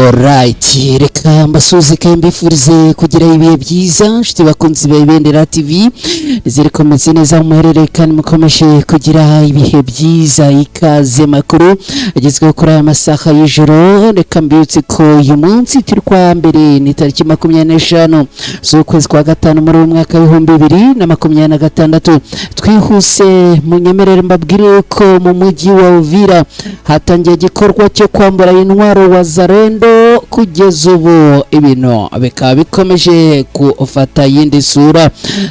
Alright, reka mbasuze kandi mbifurize kugira ibihe byiza nshuti bakunzi ba Ibendera TV nizere ko meze neza muherereye kandi mukomeje kugira ibihe byiza. Ikaze makuru agezweho kuri aya masaha y'ijoro. Reka mbibutse ko uyu munsi turi kwa mbere ni tariki 25 z'ukwezi kwa gatanu muri mwaka wa 2026. Twihuse munyemerere mbabwire ko mu mujyi wa Uvira hatangiye igikorwa cyo kwambara intwaro wa Zarendo. Kugeza ubu ibintu bikaba bikomeje gufata yindi sura.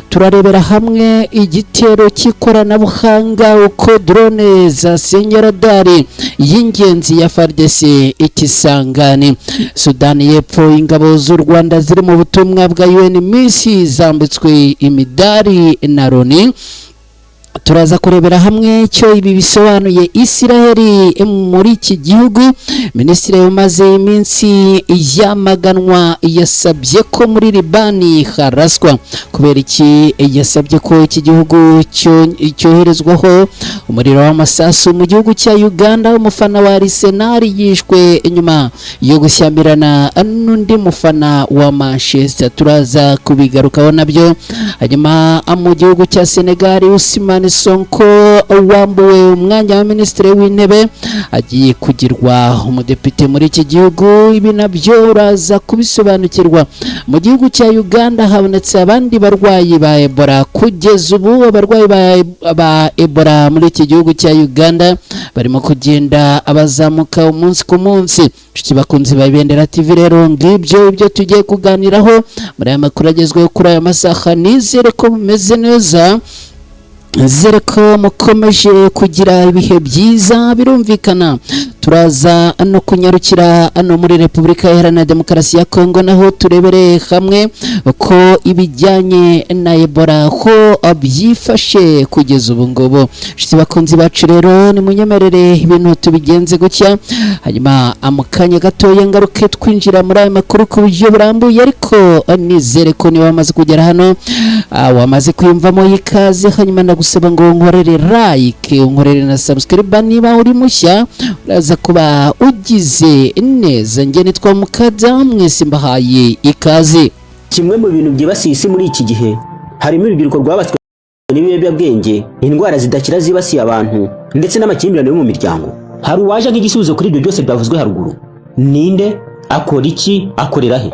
Turarebera hamwe igitero cy'ikoranabuhanga uko drone za senyaradari y'ingenzi ya FARDC ikisangani. Sudani y'Epfo, ingabo z'u Rwanda ziri mu butumwa bwa UN misi zambitswe imidari na Loni. Turaza kurebera hamwe cyo ibi bisobanuye Israeli muri iki gihugu. Minisitiri umaze iminsi yamaganwa yasabye ko muri Libani haraswa kubera iki yasabye ko iki gihugu cyoherezwaho umuriro w'amasasu. Mu gihugu cya Uganda umufana wa Arsenal yishwe inyuma yo gushyambirana n'undi mufana wa Manchester. Turaza kubigarukaho nabyo. Hanyuma mu gihugu cya Senegal Ousmane Sonko wambuwe umwanya wa minisitiri w'intebe agiye kugirwa umudepite muri iki gihugu. Ibi nabyo uraza kubisobanukirwa. Mu gihugu cya Uganda habonetse abandi barwayi ba Ebola. Kugeza ubu abarwayi ba Ebola muri iki gihugu cya Uganda barimo kugenda abazamuka umunsi ku munsi. Nshuti bakunzi ba Ibendera TV, rero ngibyo ibyo tugiye kuganiraho muri aya makuru agezweho kuri aya masaha. Nizere ko mumeze neza, nizere ko mukomeje kugira ibihe byiza. Birumvikana turaza no kunyarukira ano muri Repubulika Iharanira Demokarasi ya Kongo, naho turebere hamwe ko ibijyanye na Ebola ko byifashe kugeza ubu ngubu. Nshuti bakunzi bacu, rero ni munyemerere ibintu tubigenze gutya, hanyuma amukanya gatoya ngaruke twinjira muri aya makuru ku buryo burambuye. Ariko nizere ko niba wamaze kugera hano wamaze kwiyumvamo ikaze. Hanyuma ndagusaba ngo nkorere like, nkorere na subscribe niba uri mushya, uraza kuba ugize neza. Nge nitwa Mukada, mwese mbahaye ikaze. Kimwe mu bintu byibasiye isi muri iki gihe harimo urubyiruko rwabatswe n'ibiyobyabwenge, indwara zidakira zibasiye abantu ndetse n'amakimbirane yo mu miryango. Hari uwaje nk'igisubizo kuri ibyo byose byavuzwe haruguru. Ninde? Akora iki? Akorera he?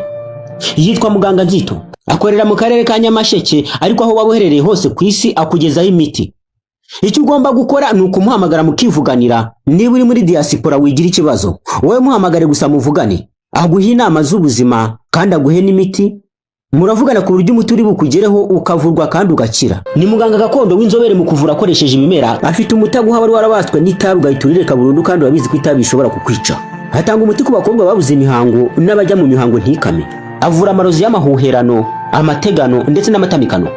Yitwa Muganga Nzito, akorera mu karere ka Nyamasheke, ariko aho waba uherereye hose ku isi akugezaho imiti. Icyo ugomba gukora ni ukumuhamagara mukivuganira. Niba uri muri diaspora wigira ikibazo, wowe muhamagare gusa muvugane, aguhe inama z'ubuzima kandi aguhe n'imiti. Muravugana ku buryo umuti uri bukugereho ukavurwa kandi ugakira. Ni muganga gakondo w'inzobere mu kuvura akoresheje ibimera. Afite umuti aguha wari warabatswe n'itabi ugahiturire burundu kandi urabizi ko itabi bishobora kukwica. Hatanga umuti ku bakobwa babuze imihango n'abajya mu mihango ntikame. Avura amarozi y'amahuherano, amategano ndetse n'amatamikano.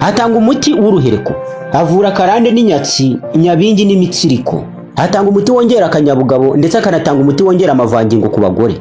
Hatanga umuti w'uruhereko. Avura karande n'inyatsi, nyabingi n'imitsiriko. Hatanga umuti wongera akanyabugabo ndetse akanatanga umuti wongera amavangingo ku bagore.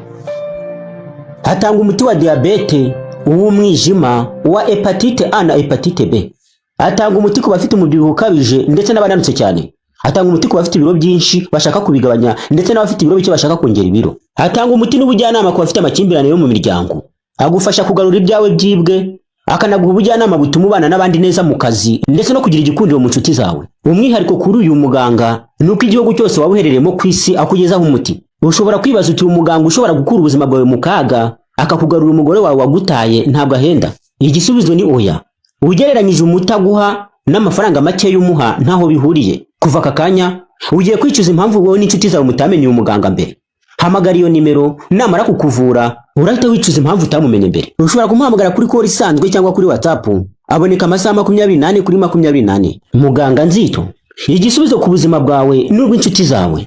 Hatanga umuti wa diabete, uw'umwijima, wa hepatite A na hepatite B. Hatanga umuti ku bafite umubyibuho ukabije ndetse n'abananutse cyane. Hatanga umuti ku bafite ibiro byinshi bashaka kubigabanya ndetse n'abafite ibiro bike bashaka kongera ibiro. Hatanga umuti n'ubujyanama ku bafite amakimbirane yo mu miryango. Agufasha kugarura ibyawe byibwe, akanaguha ubujyanama butuma ubana n'abandi neza mu kazi ndetse no kugira igikundiro mu nshuti zawe. Umwihariko kuri uyu muganga nuko igihugu cyose waba uherereyemo ku isi akugezaho umuti. Ushobora kwibaza uti umuganga ushobora gukura ubuzima bwawe mu kaga akakugarura umugore wawe wagutaye ntabwo ahenda? Igisubizo ni oya. Ugereranyije umuti aguha n'amafaranga make y'umuha ntaho bihuriye. Kuva aka kanya ugiye kwicuza impamvu wowe n'inshuti zawe mutamenye uyu muganga mbere. Hamagara iyo nimero, namara kukuvura urahita wicuza impamvu utamumenye mbere. Ushobora kumuhamagara kuri call isanzwe cyangwa kuri WhatsApp. Aboneka amasaha 24 kuri 24. Muganga Nzito, igisubizo ku buzima bwawe n'ubw'inshuti zawe.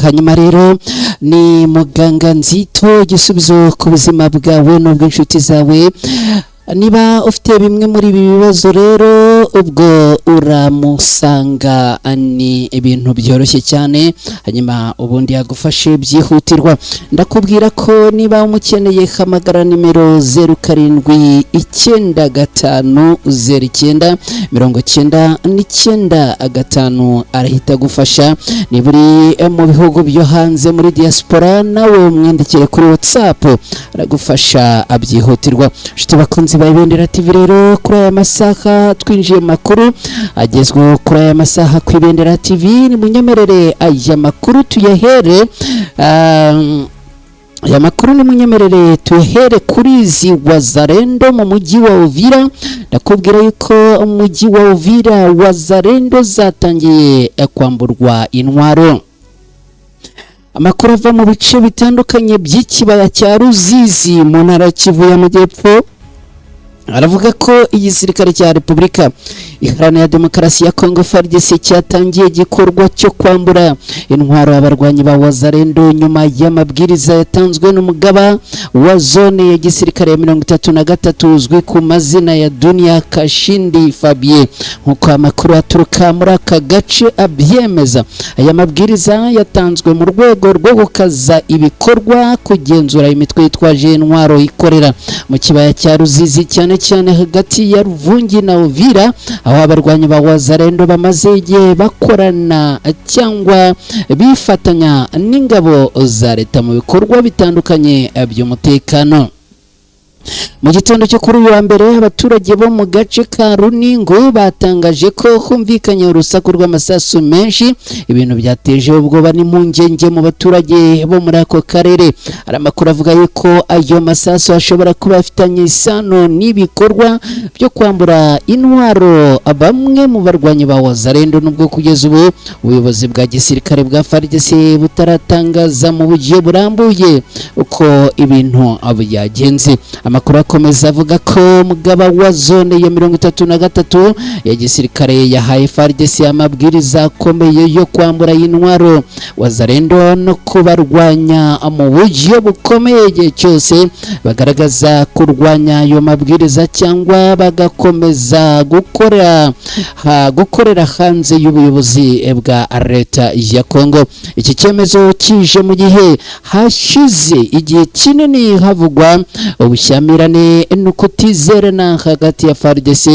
Hanyuma rero ni Muganga Nzito, igisubizo ku buzima bwawe n'ubw'inshuti zawe. niba ufite bimwe muri ibi bibazo rero ubwo uramusanga ni ibintu byoroshye cyane hanyuma ubundi yagufashe byihutirwa ndakubwira ko niba umukeneye hamagara nimero 07950995 arahita gufasha ni buri mu bihugu byo hanze muri diaspora nawe umwandikire kuri WhatsApp aragufasha abyihutirwa nshuti bakunzi ba Ibendera TV rero kuri aya masaha twinjiye makuru agezweho kuri aya masaha ku Ibendera TV ni munyemerere aya makuru tuyahere aya makuru ni munyemerere tuhere kuri izi Wazalendo mu mujyi wa Uvira ndakubwira yuko umujyi wa Uvira Wazalendo zatangiye kwamburwa intwaro amakuru ava mu bice bitandukanye by'ikibaya cya Ruzizi mu ntara ya Kivu y'Amajyepfo aravuga ko igisirikare cya Repubulika Iharanira Demokarasi ya Kongo FARDC cyatangiye igikorwa cyo kwambura intwaro abarwanyi ba Wazalendo nyuma y'amabwiriza yatanzwe n'umugaba wa zone ya gisirikare ya 33 uzwi ku mazina ya Dunia Kashindi Fabien nkuko amakuru aturuka muri aka gace abyemeza aya mabwiriza yatanzwe mu rwego rwo gukaza ibikorwa kugenzura imitwe yitwaje intwaro ikorera mu kibaya cya Ruzizi cyane hagati ya Ruvungi na Uvira aho abarwanyi ba Wazalendo bamaze igihe bakorana cyangwa bifatanya n'ingabo za leta mu bikorwa bitandukanye by'umutekano mu gitondo cyo kuri uyu wa mbere abaturage bo mu gace ka Runingo batangaje ko humvikanye urusaku rw'amasasu menshi ibintu byateje ubwoba n'impungenge mu baturage bo muri ako karere aramakuru avuga yuko ayo masasu ashobora kuba afitanye isano n'ibikorwa byo kwambura intwaro bamwe mu barwanyi ba Wazalendo nubwo kugeza ubu ubuyobozi bwa gisirikare bwa FARDC butaratangaza mu buryo burambuye uko ibintu byagenze amakuru akomeza avuga ko mugaba wa zone ya 33 ya gisirikare yahaye FARDC amabwiriza akomeye yo kwambura intwaro Wazalendo no kubarwanya mu buryo bukomeye igihe cyose bagaragaza kurwanya ayo mabwiriza cyangwa bagakomeza gukorera hanze y'ubuyobozi bwa leta ya Kongo iki cyemezo kije mu gihe hashize igihe kinini havugwa ubushyamirane n'ukutizerana hagati ya FARDC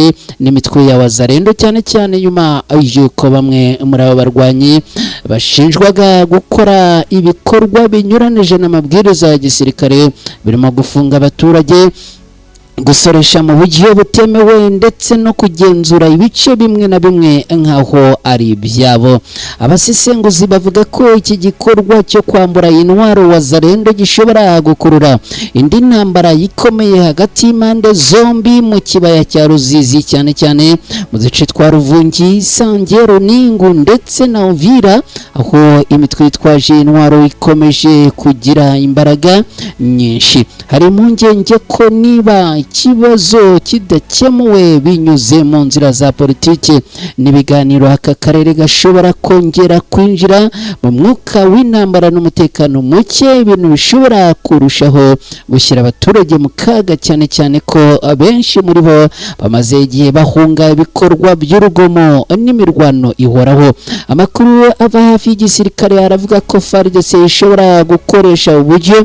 n'imitwe ya Wazalendo cyane nyuma y'uko bamwe muri abo barwanyi bashinjwaga gukora ibikorwa binyuranije n'amabwiriza ya gisirikare birimo gufunga abaturage gusoresha mu buryo butemewe ndetse no kugenzura ibice bimwe na bimwe nkaho ari ibyabo abasesenguzi bavuga ko iki gikorwa cyo kwambura intwaro Wazalendo gishobora gukurura indi ntambara ikomeye hagati y'impande zombi mu kibaya cya Ruzizi cyane mu duce twa Ruvungi Sangero Ningu ndetse na Uvira aho imitwe yitwaje intwaro ikomeje kugira imbaraga nyinshi hari impungenge ko niba ikibazo kidakemuwe binyuze mu nzira za politiki n'ibiganiro aka karere gashobora kongera kwinjira mu mwuka w'intambara n'umutekano muke ibintu bishobora kurushaho gushyira abaturage mu kaga cyane ko abenshi muri bo bamaze igihe bahunga ibikorwa by'urugomo n'imirwano ihoraho amakuru ava hafi y'igisirikare aravuga ko FARDC ishobora gukoresha uburyo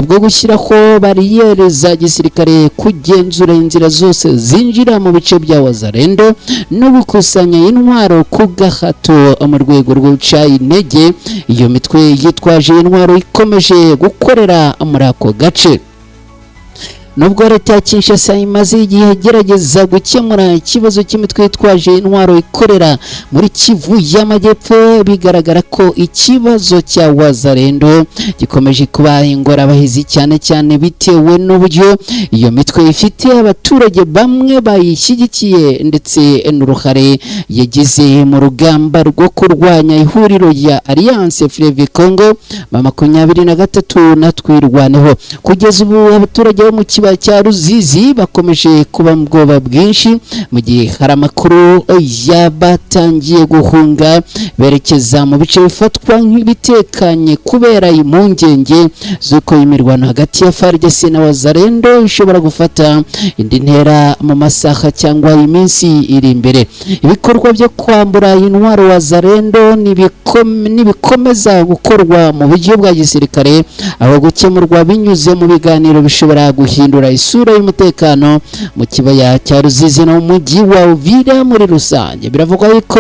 bwo gushyiraho bariyeri za gisirikare kugenzura inzira zose zinjira mu bice bya Wazalendo no gukusanya intwaro ku gahato mu rwego rwo guca intege iyo mitwe yitwaje intwaro ikomeje gukorera muri ako gace nubwo leta ya Kinshasa imaze igihe gerageza gukemura ikibazo cy'imitwe yitwaje intwaro ikorera muri Kivu y'Amajyepfo bigaragara ko ikibazo cya Wazalendo gikomeje kuba ingorabahizi cyane bitewe n'uburyo iyo mitwe ifite abaturage bamwe bayishyigikiye ndetse n'uruhare yagize mu rugamba rwo kurwanya ihuriro ya Alliance Fleuve Congo 23 na twirwaneho kugeza ubu abaturage bo mu kibaya cya Ruzizi bakomeje kuba mu bwoba bwinshi mu gihe hari amakuru yabatangiye guhunga berekeza mu bice bifatwa nk'ibitekanye kubera impungenge z'uko imirwano hagati ya FARDC na Wazalendo ishobora gufata indi ntera mu masaha cyangwa iminsi iri imbere. Ibikorwa byo kwambura intwaro Wazalendo nibikomeza gukorwa mu buryo bwa gisirikare aho gukemurwa binyuze mu biganiro bishobora guhindura isura y'umutekano mu kibaya cya Ruzizi no mu mujyi wa Uvira muri rusange. Biravugwa yuko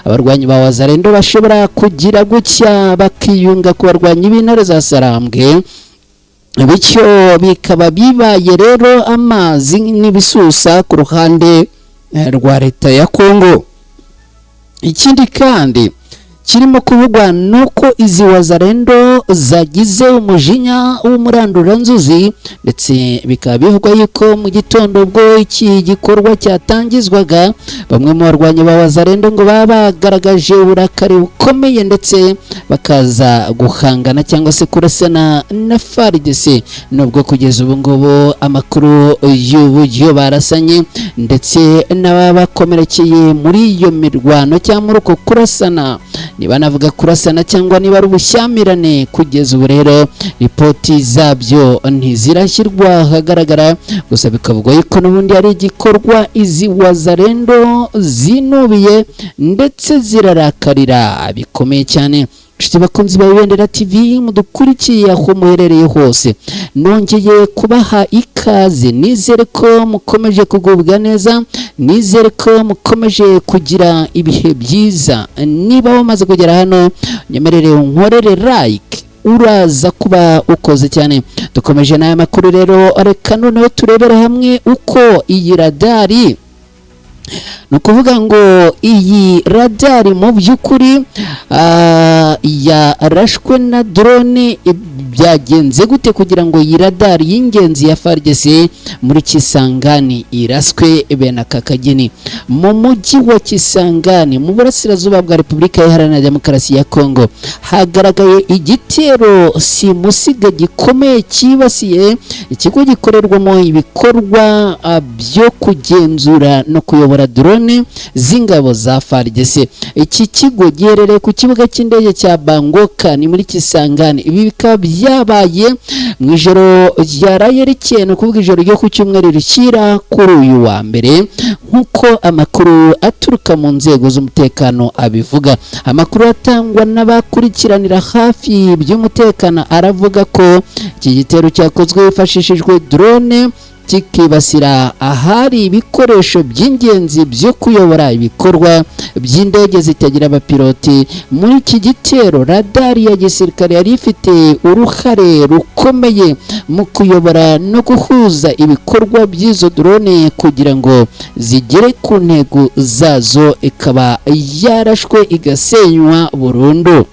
abarwanyi ba Wazalendo bashobora kugira gutya bakiyunga ku barwanyi b'intare za Sarambwe, bityo bikaba bibaye rero amazi n'ibisusa ku ruhande rwa leta ya Kongo. Ikindi kandi kirimo kuvugwa nuko izi Wazalendo zagize umujinya w'umuranduranzuzi, ndetse bikaba bivugwa yuko mu gitondo ubwo iki gikorwa cyatangizwaga bamwe mu barwanyi ba Wazalendo ngo baba bagaragaje uburakari bukomeye ndetse bakaza guhangana cyangwa se kurasana na FARDC, nubwo kugeza ubu ngubu amakuru y'uburyo barasanye ndetse n'abakomerekeye muri iyo mirwano cyangwa muri uko kurasana, niba navuga kurasana cyangwa niba ari ubushyamirane, kugeza ubu rero ripoti zabyo ntizirashyirwa ahagaragara. Gusa bikavugwa yuko n'ubundi ari igikorwa izi Wazalendo zinubiye ndetse zirarakarira bikomeye cyane. Nshuti bakunzi ba Ibendera TV mudukurikiye aho muherereye hose, nongeye kubaha ikaze. Nizere ko mukomeje kugubwa neza, nizere ko mukomeje kugira ibihe byiza. Niba wamaze kugera hano nyemerere unkorere like, uraza kuba ukoze cyane. Dukomeje n'aya makuru rero, reka noneho turebere hamwe uko iyi radari, ni ukuvuga ngo iyi radari mu by'ukuri yarashwe na drone. Byagenze gute kugira ngo iyi radari y'ingenzi ya FARDC muri Kisangani iraswe bene aka kageni? Mu mujyi wa Kisangani mu burasirazuba bwa Repubulika Iharanira Demokarasi ya Kongo hagaragaye igitero simusiga gikomeye cyibasiye ikigo gikorerwamo ibikorwa byo kugenzura no kuyobora drone z'ingabo za FARDC. Iki kigo giherereye ku kibuga cy'indege cya Bangoka ni muri Kisangani. Ibi bikaba byabaye mu ijoro ryaraye rikeye, no kuvuga ijoro ryo ku cyumweru rikira kuri uyu wa mbere, nk'uko amakuru aturuka mu nzego z'umutekano abivuga. Amakuru atangwa n'abakurikiranira hafi by'umutekano aravuga ko iki gitero cyakozwe hifashishijwe drone kikibasira ahari ibikoresho by'ingenzi byo kuyobora ibikorwa by'indege zitagira abapiloti. Muri iki gitero radari ya gisirikare yari ifite uruhare rukomeye mu kuyobora no guhuza ibikorwa by'izo drone kugira ngo zigere ku ntego zazo, ikaba yarashwe igasenywa burundu.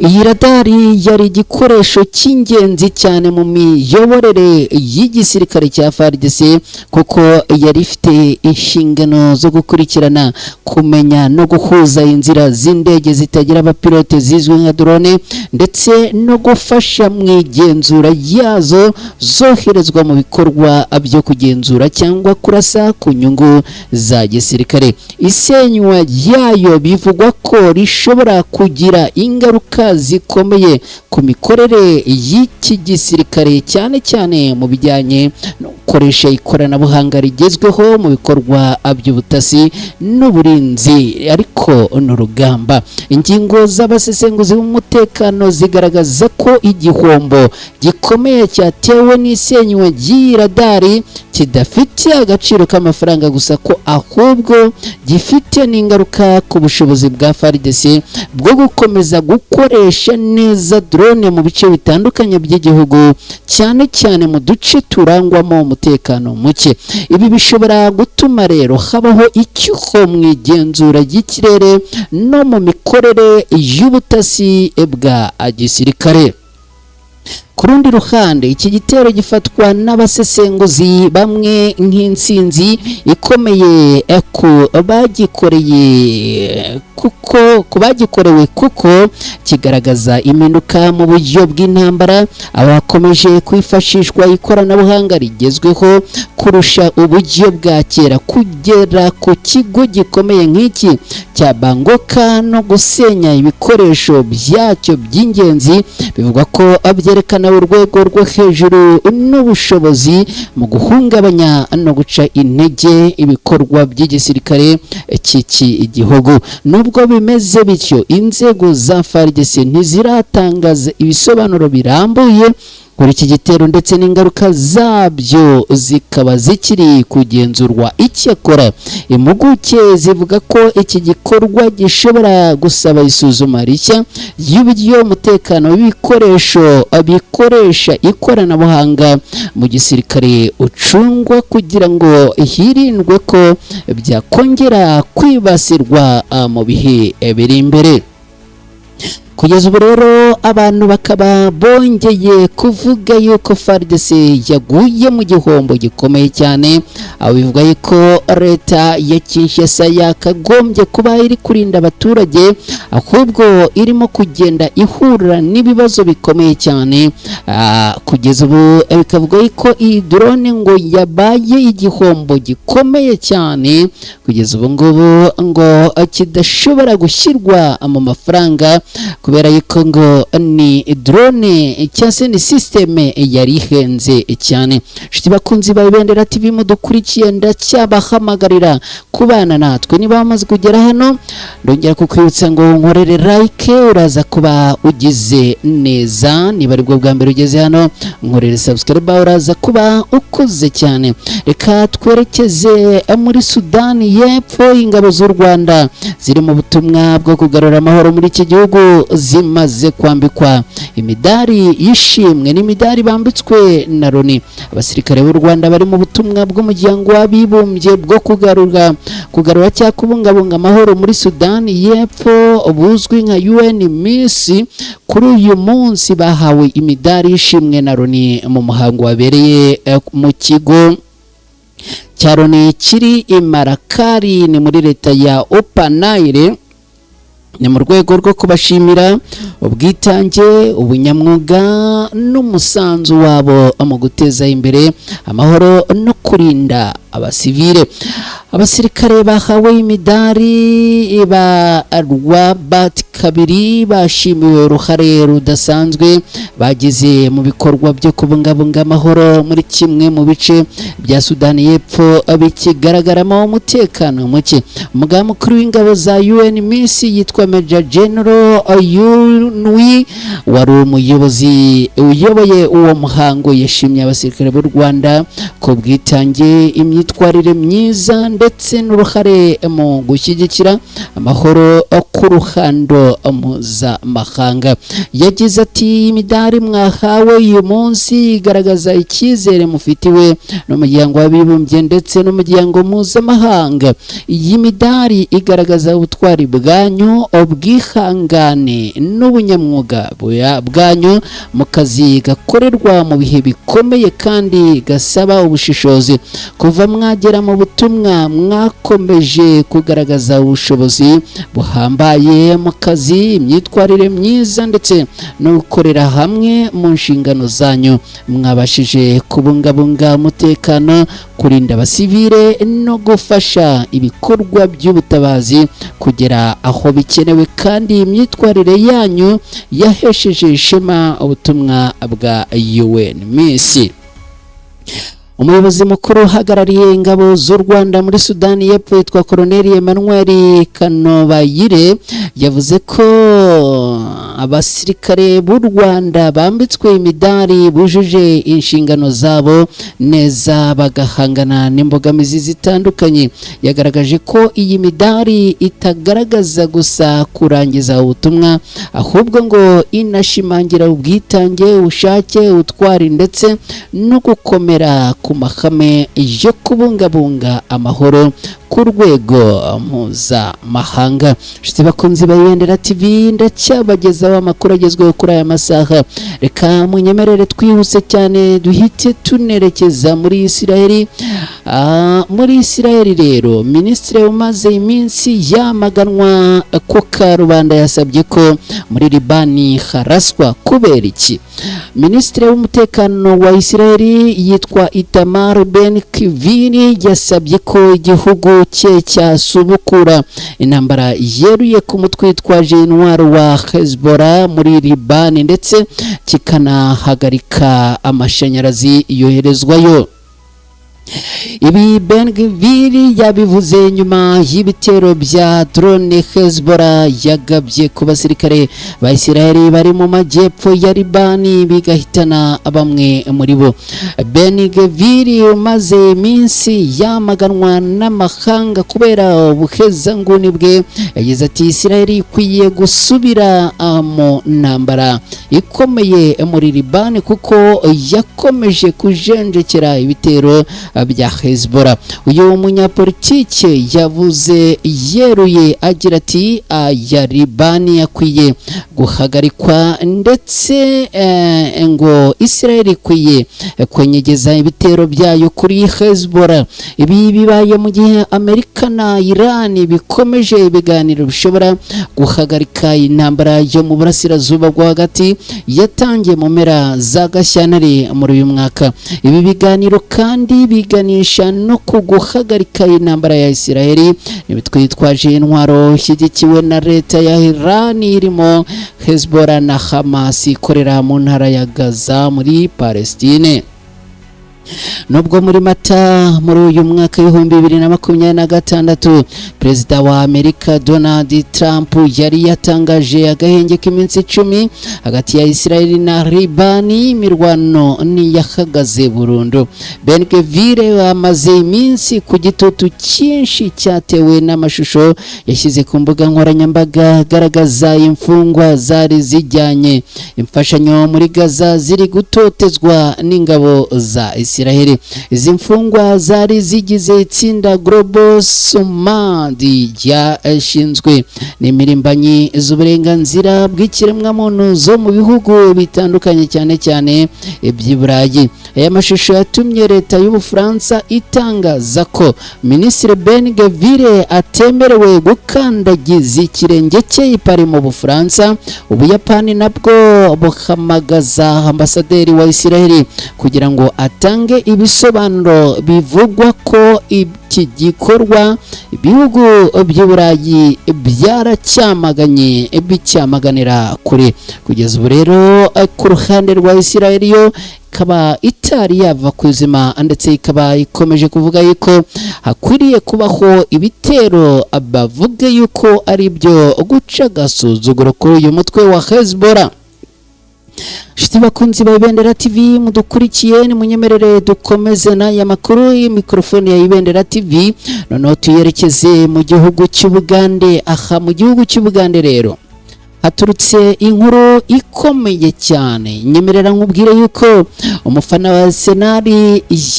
Iyi radari yari igikoresho cy'ingenzi cyane mu miyoborere y'igisirikare cya FARDC, kuko yari ifite inshingano zo gukurikirana, kumenya no guhuza inzira z'indege zitagira abapilote zizwi nka drone, ndetse no gufasha mu igenzura yazo zoherezwa mu bikorwa byo kugenzura cyangwa kurasa ku nyungu za gisirikare. Isenywa yayo bivugwa ko rishobora kugira ingaruka zikomeye ku mikorere y'iki gisirikare, cyane cyane mu bijyanye no gukoresha ikoranabuhanga rigezweho mu bikorwa by'ubutasi n'uburinzi, ariko n'urugamba. Ingingo z'abasesenguzi b'umutekano zigaragaza ko igihombo gikomeye cyatewe n'isenywa ry'iyi radari kidafite agaciro k'amafaranga gusa, ko ahubwo gifite n'ingaruka ku bushobozi bwa FARDC bwo gukomeza gukoresha neza drone mu bice bitandukanye by'igihugu, cyane cyane mu duce turangwamo umutekano muke. Ibi bishobora gutuma rero habaho icyuho mu igenzura ry'ikirere no mu mikorere y'ubutasi bwa gisirikare. ku rundi ruhande iki gitero gifatwa n'abasesenguzi bamwe nk'intsinzi ikomeye bagikorewe kuko kigaragaza impinduka mu buryo bw'intambara abakomeje kwifashishwa ikoranabuhanga rigezweho kurusha uburyo bwa kera kugera ku kigo gikomeye nk'iki cya Bangoka no gusenya ibikoresho byacyo by'ingenzi bivugwa ko byerekana urwego rwo hejuru n'ubushobozi mu guhungabanya no guca intege ibikorwa by'igisirikare cy'iki gihugu. Nubwo bimeze bityo inzego za FARDC ntiziratangaza ibisobanuro birambuye kuri iki gitero ndetse n'ingaruka zabyo zikaba zikiri kugenzurwa. Icyakora impuguke zivuga ko iki gikorwa gishobora gusaba isuzuma rishya y'uburyo umutekano w'ibikoresho bikoresha ikoranabuhanga mu gisirikare ucungwa kugira ngo hirindwe ko byakongera kwibasirwa mu bihe biri imbere. Kugeza ubu rero abantu bakaba bongeye kuvuga yuko FARDC yaguye mu gihombo gikomeye cyane, aho bivuga yuko leta ya Kinshasa yakagombye kuba iri kurinda abaturage ahubwo irimo kugenda ihura n'ibibazo bikomeye cyane. Kugeza ubu bikavuga yuko iyi drone ngo yabaye igihombo gikomeye cyane kugeza ubu ngubu ngo kidashobora gushyirwa mu mafaranga kubera yuko ngo ni drone cyangwa se ni systeme yari ihenze cyane. Nshuti bakunzi ba Ibendera TV mudukurikiye ndacyabahamagarira kubana natwe niba bamaze kugera hano, ndongera kukwibutsa ngo nkorere like, uraza kuba ugize neza. Niba aribwo bwa mbere ugeze hano nkorere subscribe, uraza kuba ukoze cyane. Reka twerekeze muri Sudani y'Epfo. Ingabo z'u Rwanda ziri mu butumwa bwo kugarura amahoro muri iki gihugu zimaze kwambikwa imidari y'ishimwe n'imidari bambitswe na Loni. Abasirikare b'u Rwanda bari mu butumwa bw'umuryango w'abibumbye bwo kugarura cyangwa kubungabunga amahoro muri Sudani y'Epfo buzwi nka UNMISS kuri uyu munsi bahawe imidari y'ishimwe na Loni mu muhango wabereye mu kigo cya Loni kiri i Malakari ni muri leta ya Upper Nile. Ni mu rwego rwo kubashimira ubwitange, ubunyamwuga n'umusanzu wabo mu guteza imbere amahoro no kurinda abasivile. Abasirikare bahawe imidari ba Rwabat kabiri bashimiwe uruhare rudasanzwe bagize mu bikorwa byo kubungabunga amahoro muri kimwe mu bice bya Sudani y'Epfo bikigaragaramo umutekano muke. Umugaba mukuru w'ingabo za UNMISS yitwa Major General Yunwi wari umuyobozi uyoboye uwo muhango yashimye abasirikare b'u Rwanda ku bwitange, imyitwarire myiza ndetse n'uruhare mu gushyigikira amahoro ku ruhando mpuzamahanga. Yagize ati imidari mwahawe uyu munsi igaragaza icyizere mufitiwe n'umuryango w'abibumbye ndetse n'umuryango mpuzamahanga. Iyi midari igaragaza ubutwari bwanyu, ubwihangane n'ubunyamwuga bwanyu mu kazi gakorerwa mu bihe bikomeye kandi gasaba ubushishozi. Kuva mwagera mu butumwa mwakomeje kugaragaza ubushobozi buhambaye mu kazi, imyitwarire myiza ndetse no gukorera hamwe mu nshingano zanyu. Mwabashije kubungabunga umutekano, kurinda abasivile no gufasha ibikorwa by'ubutabazi kugera aho bikenewe, kandi imyitwarire yanyu yahesheje ishema ubutumwa bwa UNMISS. Umuyobozi mukuru uhagarariye ingabo z'u Rwanda muri Sudani y'Epfo yitwa Colonel Emmanuel Kanobayire yavuze ko abasirikare b'u Rwanda bambitswe imidari bujuje inshingano zabo neza bagahangana n'imbogamizi zitandukanye. Yagaragaje ko iyi midari itagaragaza gusa kurangiza ubutumwa ahubwo ngo inashimangira ubwitange, ubushake, ubutwari ndetse no gukomera ku mahame yo kubungabunga amahoro ku rwego mpuzamahanga. Nshuti bakunzi ba Ibendera TV, ndacyabagezaho amakuru agezweho kuri aya masaha. Reka munyemerere twihuse cyane duhite tunerekeza muri Isiraheli. Muri Isiraheli rero, minisitiri umaze iminsi yamaganwa ku karubanda yasabye ko muri Libani haraswa. Kubera iki? Minisitiri w'umutekano wa Isiraheli yitwa Itamar Ben-Gvir yasabye ko igihugu cye cyasubukura intambara yeruye ku mutwe witwaje intwaro wa Hezbollah muri Libani ndetse kikanahagarika amashanyarazi yoherezwayo. Ibi Ben-Gvir yabivuze nyuma y'ibitero bya drone Hezbollah yagabye ku basirikare ba Isiraheli bari mu majyepfo ya Libani bigahitana bamwe muri bo. Ben-Gvir umaze iminsi yamaganwa n'amahanga kubera ubuhezanguni bwe yagize ati Isiraheli ikwiye gusubira mu ntambara ikomeye muri Libani kuko yakomeje kujenjekera ibitero bya Hezbollah. Uyu munyapolitike yavuze yeruye agira ati ya Libani yakwiye guhagarikwa ndetse ngo Isiraheli ikwiye kwenyegeza ibitero byayo kuri Hezbollah. Ibi bibaye mu gihe Amerika na Iran bikomeje ibiganiro bishobora guhagarika intambara yo mu burasirazuba bwo hagati yatangiye mu mpera za Gashyantare muri uyu mwaka. Ibi biganiro kandi biganisha no kuguhagarika intambara ya Isiraheli n'ibitwitwaje intwaro ishyigikiwe na leta ya Iran irimo Hezbollah na Hamas ikorera mu ntara ya Gaza muri Palestine. Nubwo muri Mata muri uyu mwaka w'ibihumbi 2026 Perezida wa Amerika Donald Trump yari yatangaje agahenge k'iminsi 10 hagati ya Isiraheli na Libani, imirwano ntiyahagaze burundu. Ben-Gvir amaze iminsi ku gitutu cyinshi cyatewe n'amashusho yashyize ku mbuga nkoranyambaga agaragaza imfungwa zari zijyanye imfashanyo muri Gaza ziri gutotezwa n'ingabo za Isiraheli. Izi mfungwa zari zigize itsinda Global Summand ryashinzwe n'imirimbanyi z'uburenganzira bw'ikiremwamuntu zo mu bihugu bitandukanye cyane cyane iby'i Burayi. Aya mashusho yatumye leta y'Ubufaransa itangaza ko Minisitiri Ben-Gvir atemerewe gukandagiza ikirenge cye i Paris mu Bufaransa. Ubuyapani nabwo buhamagaza ambasaderi wa Isiraheli kugira ngo atange ibisobanuro bivugwa ko iki gikorwa ibihugu by'i Burayi byaracyamaganye bicyamaganira kure. Kugeza ubu rero ku ruhande rwa Isiraheli yo ikaba itari yava ku izima ndetse ikaba ikomeje kuvuga yuko hakwiriye kubaho ibitero bavuge yuko ari byo guca agasuzuguro kuri uyu mutwe wa Hezbollah. Shiti bakunzi ba Ibendera TV mudukurikiye, ni munyemerere dukomeze n'aya makuru y'imikrofone ya Ibendera TV. Noneho tuyerekeze mu gihugu cy'Ubugande. Aha mu gihugu cy'Ubugande rero haturutse inkuru ikomeye cyane. Nyemerera nkubwire yuko umufana wa Arsenal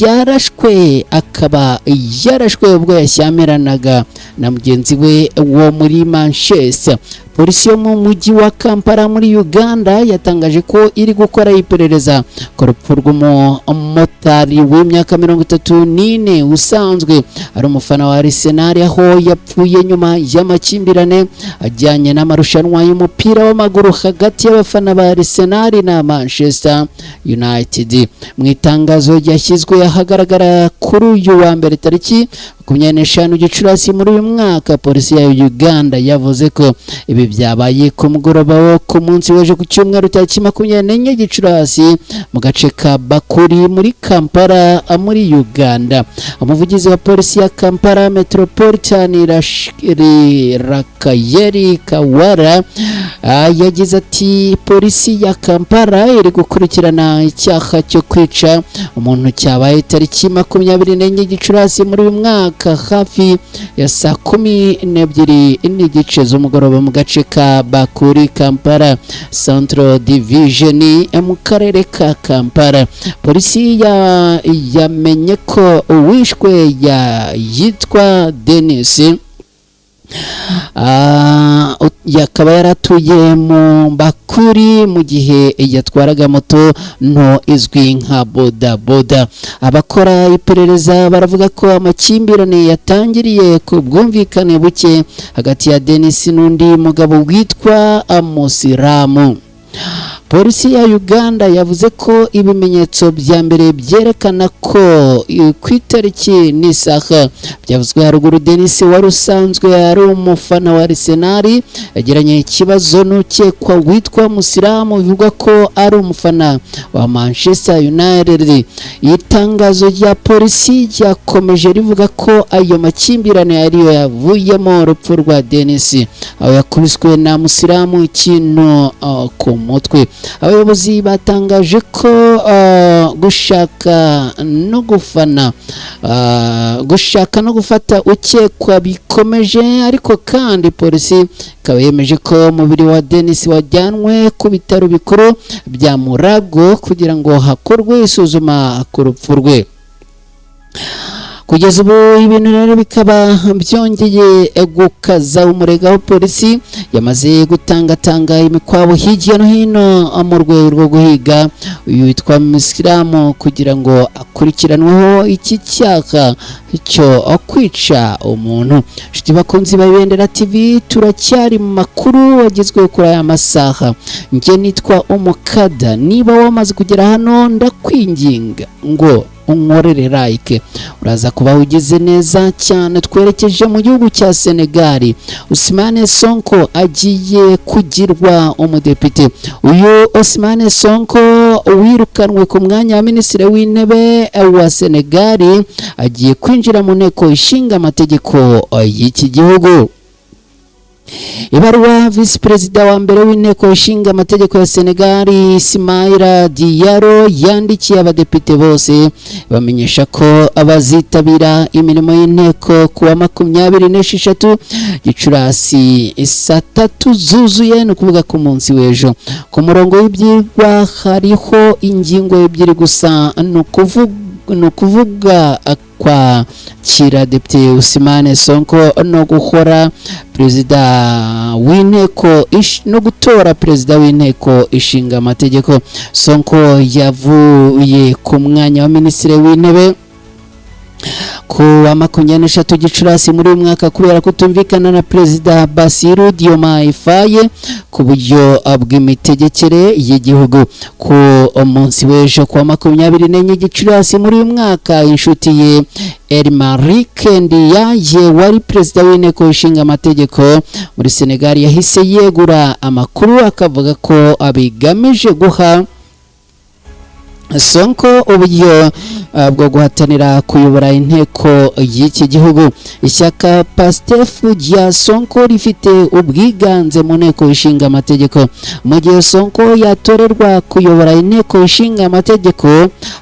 yarashwe, akaba yarashwe ubwo yashyamiranaga na mugenzi we wo muri Manchester. Polisi yo mu mujyi wa Kampala muri Uganda yatangaje ko iri gukora iperereza ku rupfu rw'umumotari w'imyaka 34 usanzwe ari umufana wa Arsenal, aho yapfuye nyuma y'amakimbirane ajyanye n'amarushanwa y'umupira w'amaguru hagati y'abafana ba Arsenal na Manchester United. Mu itangazo ryashyizwe ahagaragara kuri uyu wa mbere tariki 25 Gicurasi muri uyu mwaka, polisi ya Uganda yavuze ko ibi byabaye ku mugoroba wo ku munsi w'ejo ku cyumweru tariki 24 Gicurasi mu gace ka Bakuri muri Kampala muri Uganda. Umuvugizi wa polisi ya Kampala Metropolitan Rakayeri Kawara yagize ati polisi ya Kampala iri gukurikirana icyaha cyo kwica umuntu cyabaye tariki 24 Gicurasi muri uyu mwaka mwaka hafi ya saa 12 n'igice z'umugoroba mu gace ka Bakuri Kampala Central Division mu karere ka Kampala. Polisi yamenye ko uwishwe yitwa Dennis yakaba yaratuye mu Bakuri mu gihe yatwaraga moto nto izwi nka boda boda. Abakora iperereza baravuga ko amakimbirane yatangiriye ku bwumvikane buke hagati ya Dennis n'undi mugabo witwa Musiramu. Polisi ya Uganda yavuze ko ibimenyetso bya mbere byerekana ko ku itariki n'isaha byavuzwe haruguru Dennis wari usanzwe ari umufana wa Arsenal yagiranye ikibazo n'ukekwa witwa Musiramu bivugwa ko ari umufana wa Manchester United. Itangazo rya polisi ryakomeje rivuga ko ayo makimbirane ariyo yavuyemo urupfu rwa Dennis aho yakubiswe na Musiramu ikintu ku mutwe. Abayobozi batangaje ko gushaka no gufata ukekwa bikomeje, ariko kandi polisi ikaba yemeje ko umubiri wa Dennis wajyanwe ku bitaro bikuru bya Murago kugira ngo hakorwe isuzuma ku rupfu rwe. Kugeza ubu ibintu rero bikaba byongeye gukaza umurega wa polisi yamaze gutangatanga imikwabo hirya no hino mu rwego rwo guhiga uyu witwa Musiramu kugira ngo akurikiranweho iki cyaha cyo kwica umuntu. Nshuti bakunzi ba Ibendera TV, turacyari mu makuru wagezweho kuri aya masaha. Njye nitwa Umukada. Niba wamaze kugera hano ndakwinginga ngo unkorere like, uraza kuba ugize neza cyane. Twerekeje mu gihugu cya Senegal. Ousmane Sonko agiye kugirwa umudepite. Uyu Ousmane Sonko wirukanwe ku mwanya wa minisitiri w'intebe wa Senegal agiye kwinjira mu nteko ishinga amategeko y'iki gihugu. Ibaruwa visi perezida wa mbere w'inteko ishinga amategeko ya Senegal Ismaila Diallo yandikiye abadepite bose bamenyesha ko abazitabira imirimo y'inteko kuwa 26 Gicurasi saa 3 zuzuye no kuvuga ku munsi w'ejo. Ku murongo w'ibyigwa hariho ingingo ebyiri gusa, no kuvuga kwa kira Depite Ousmane Sonko no gukora perezida w'inteko no gutora perezida w'inteko ishinga amategeko. Sonko yavuye ku mwanya wa minisitiri w'intebe ku wa 23 Gicurasi muri mwaka kubera kutumvikana na perezida Bassirou Diomaye Faye ku buryo bw'imitegekere y'igihugu. Ku munsi w'ejo ku wa 24 Gicurasi muri mwaka inshuti ye Elmarick Ndiaye wari perezida w'inteko ishinga amategeko muri Senegal yahise yegura amakuru akavuga ko abigamije guha Sonko uburyo bwo guhatanira kuyobora inteko y'iki gihugu. Ishyaka Pastef rya Sonko rifite ubwiganze mu nteko ishinga amategeko. Mu gihe Sonko yatorerwa kuyobora inteko ishinga amategeko,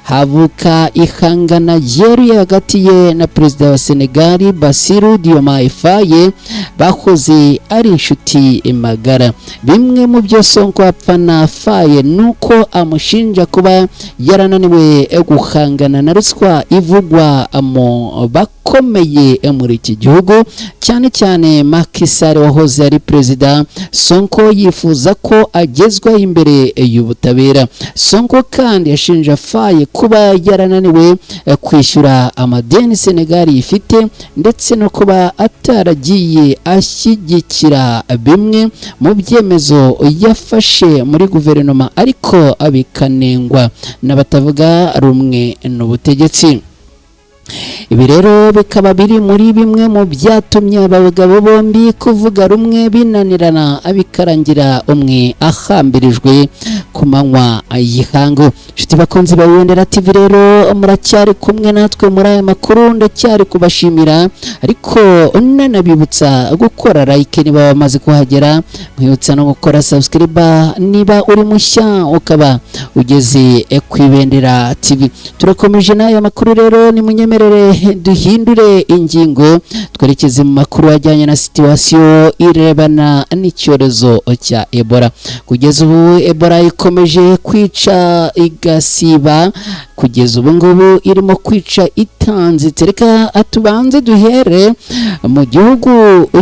havuka ihangana yeruye hagati ye na perezida wa Senegal Bassirou Diomaye Faye bahoze ari inshuti magara. Bimwe mu byo Sonko apfa na Faye nuko amushinja kuba yarananiwe guhangana na ruswa ivugwa mu bakomeye muri iki gihugu, cyane cyane Macky Sall wahoze ari perezida. Sonko yifuza ko agezwa imbere y'ubutabera. Sonko kandi yashinja Faye kuba yarananiwe kwishyura amadeni Senegal ifite ndetse no kuba ataragiye ashyigikira bimwe mu byemezo yafashe muri guverinoma, ariko abikanengwa n'abatavuga rumwe n'ubutegetsi. Ibi rero bikaba biri muri bimwe mu byatumye abagabo bombi kuvuga rumwe binanirana, abikarangira umwe ahambirijwe ku manywa y'ihangu. Nshuti bakunzi ba Ibendera TV rero muracyari kumwe natwe muri aya makuru, ndacyari kubashimira ariko nanabibutsa gukora like niba wamaze kuhagera, mwibutsa no gukora subscribe niba uri mushya ukaba ugeze ku Ibendera TV. Turakomeje n'aya makuru rero, ni munyemere munyemerere duhindure ingingo twerekeze mu makuru ajyanye na situation irebana n'icyorezo cya Ebola. Kugeza ubu Ebola ikomeje kwica igasiba, kugeza ubu ngubu irimo kwica itanzi. Tereka atubanze duhere mu gihugu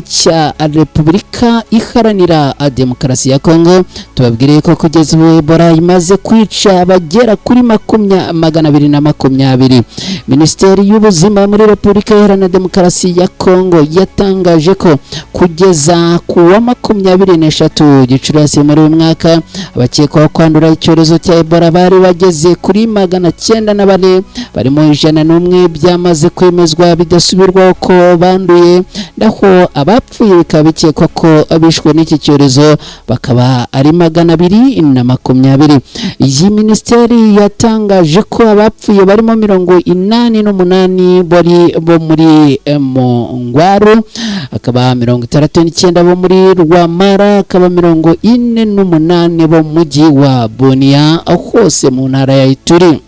cya Repubulika Iharanira Demokarasi ya Kongo. Tubabwire ko kugeza ubu Ebola imaze kwica abagera kuri 220. Minisiteri y'Ubuzima muri Repubulika Iharanira Demokarasi ya Kongo yatangaje ko kugeza ku wa 23 Gicurasi muri uyu mwaka abakekwaho kwandura icyorezo cya Ebola bari bageze kuri 904, barimo 101 byamaze kwemezwa bidasubirwaho ko banduye, naho abapfuye bikaba bikekwa ko abishwe n'iki cyorezo bakaba ari 220. Iyi minisiteri yatangaje ko abapfuye barimo 88 bo muri Mongwaru, akaba 69 bo muri Rwamara, akaba 48 bo mu mujyi wa Bunia, hose mu ntara ya Ituri.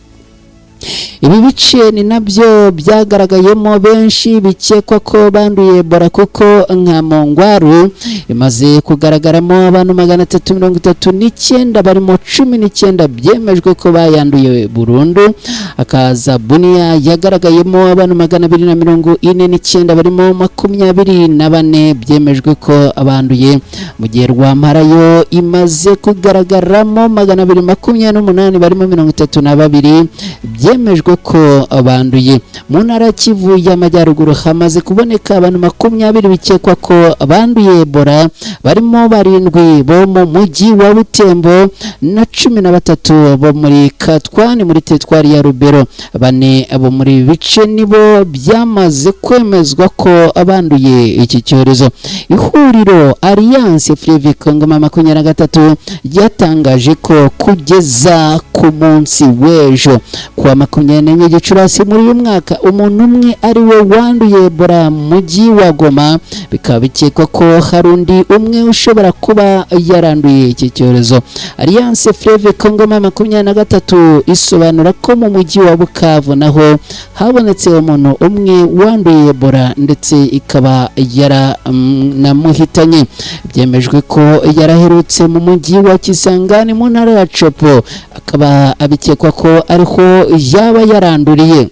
Ibi bice ni nabyo byagaragayemo benshi bikekwa ko banduye Ebola, kuko nka Mongwaru imaze kugaragaramo abantu 339, barimo 19 byemejwe ko bayanduye burundu. Akaza Bunia yagaragayemo abantu 249, barimo 24 byemejwe ko abanduye, mu gihe Rwamara yo imaze kugaragaramo 228, barimo 32 byemejwe ko abanduye. Mu ntara Kivu y'Amajyaruguru hamaze kuboneka abantu 20 bikekwa ko abanduye Ebola, barimo 7 bo mu mujyi wa Butembo na 13 bo muri Katwani muri teritwari ya Rubero. 4 abo muri bice nibo byamaze kwemezwa ko abanduye iki cyorezo. Ihuriro Alliance Fleuve Congo 23 ryatangaje ko kugeza ku munsi w'ejo kuwa 24 Gicurasi muri uyu mwaka umuntu umwe ari we wanduye Ebola mu mujyi wa Goma, bikaba bikekwa ko hari undi umwe ushobora kuba yaranduye iki cyorezo. Alliance Fleuve Congo 23 isobanura ko mu mujyi wa Bukavu naho habonetse umuntu umwe wanduye Ebola, ndetse ikaba yaranamuhitanye. Byemejwe ko yaraherutse mu mujyi wa Kisangani mu ntara ya Chopo, akaba abikekwa ko ariho yaba yaranduriye.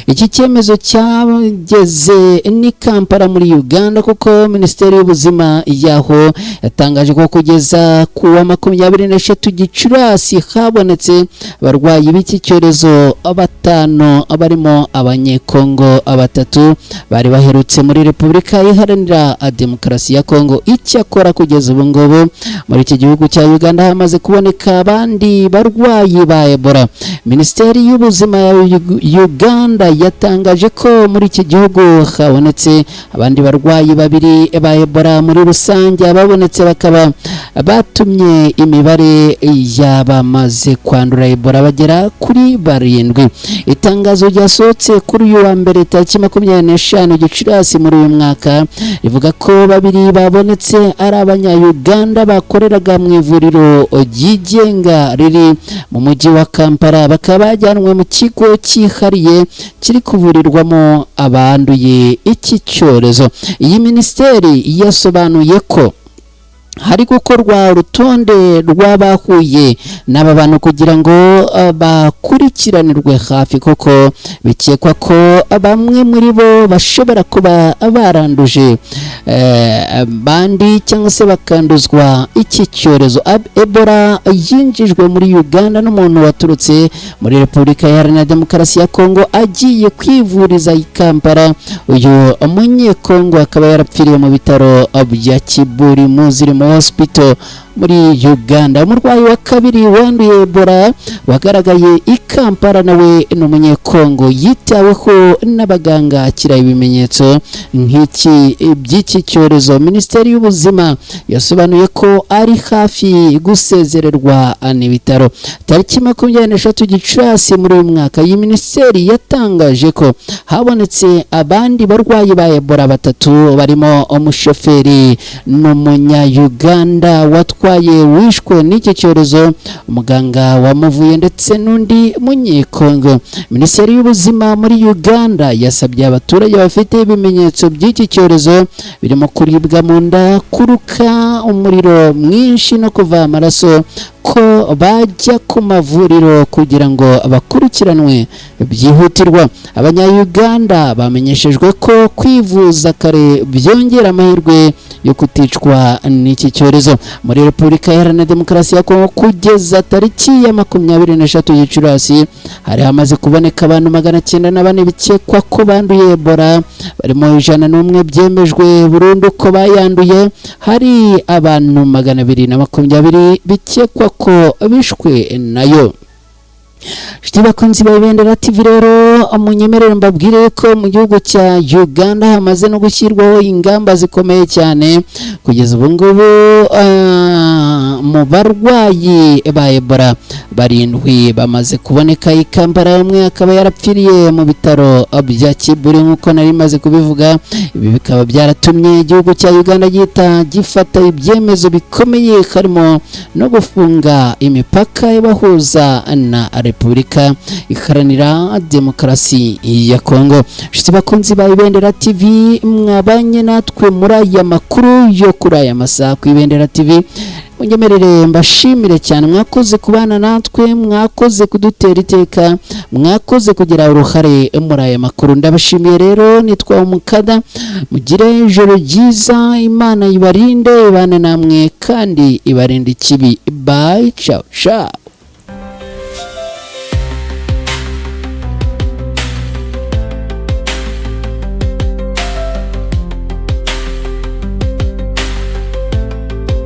Iki cyemezo cyageze ni Kampala muri Uganda, kuko Minisiteri y'Ubuzima yaho yatangaje ko kugeza ku wa 23 Gicurasi habonetse abarwayi b'iki cyorezo 5, barimo abanyekongo 3 bari baherutse muri Repubulika Iharanira Demokarasi ya Kongo. Icyakora kugeza ubu ngubu muri iki gihugu cya Uganda hamaze kuboneka abandi barwayi ba Ebola. Minisiteri y'Ubuzima ya Uganda yatangaje ko muri iki gihugu habonetse abandi barwayi 2 ba Ebola. Muri rusange ababonetse bakaba batumye imibare y'abamaze kwandura Ebola bagera kuri 7. Itangazo ryasohotse kuri uyu wa mbere tariki 25 Gicurasi muri uyu mwaka rivuga ko 2 babonetse ari abanya-Uganda bakoreraga mu ivuriro ryigenga riri mu mujyi wa Kampala, bakaba bajyanwe mu kigo cyihariye kiri kuvurirwamo abanduye iki cyorezo. Iyi minisiteri yasobanuye ko hari gukorwa urutonde rw'abahuye n'aba bantu kugira ngo bakurikiranirwe hafi, kuko bikekwa ko bamwe muri bo bashobora kuba baranduje bandi cyangwa se bakanduzwa iki cyorezo. Ebola yinjijwe muri Uganda n'umuntu waturutse muri Repubulika Iharanira Demokarasi ya Kongo agiye kwivuriza i Kampala. Uyu umunyekongo akaba yarapfiriye mu bitaro bya Kibuli Muzirimo Hospital muri Uganda. Umurwayi wa kabiri wanduye Ebola wagaragaye i Kampala nawe n'umunyekongo yitaweho n'abaganga akira ibimenyetso nk'iki by'iki cyorezo. Minisiteri y'Ubuzima yasobanuye ko ari hafi gusezererwa n'ibitaro. Tariki 23 Gicurasi muri uyu mwaka iyi minisiteri yatangaje ko habonetse abandi barwayi ba Ebola 3 barimo umushoferi n'umunya Uganda watwaye wishwe n'iki cyorezo, umuganga wamuvuye ndetse n'undi munyekongo. Minisiteri y'ubuzima muri Uganda yasabye abaturage bafite ibimenyetso by'iki cyorezo birimo kuribwa mu nda, kuruka, umuriro mwinshi no kuva amaraso ko bajya ku mavuriro kugira ngo bakurikiranwe byihutirwa. Abanya-Uganda bamenyeshejwe ko kwivuza kare byongera amahirwe yo kuticwa n'iki cyorezo. Muri Repubulika Iharanira Demokarasi ya Kongo kugeza tariki ya 23 Gicurasi hari hamaze kuboneka abantu 904 bikekwa ko banduye Ebola, barimo 101 byemejwe burundu ko bayanduye. Hari abantu 220 bikekwa ko bishwe nayo. Shiti bakunzi ba Ibendera TV rero munyemerere mbabwire ko mu gihugu cya Uganda hamaze no gushyirwaho ingamba zikomeye cyane kugeza ubu ngubu. Mu barwayi ba Ebola 7 bamaze kuboneka i Kampala, umwe akaba yarapfiriye mu bitaro bya Kibuli nk'uko nari maze kubivuga. Ibi bikaba byaratumye igihugu cya Uganda gifata ibyemezo bikomeye, harimo no gufunga imipaka ibahuza na Repubulika Iharanira Demokarasi ya Kongo. Shiti bakunzi ba Ibendera TV mwabanye natwe muri aya makuru yo kuri aya masaha ku Ibendera TV. Unyemerere mbashimire cyane, mwakoze kubana natwe, mwakoze kudutera iteka, mwakoze kugira uruhare muri aya makuru. Ndabashimiye rero, nitwa Umukada, mugire ijoro ryiza, Imana ibarinde, ibane namwe kandi ibarinde ikibi. Bye, ciao ciao.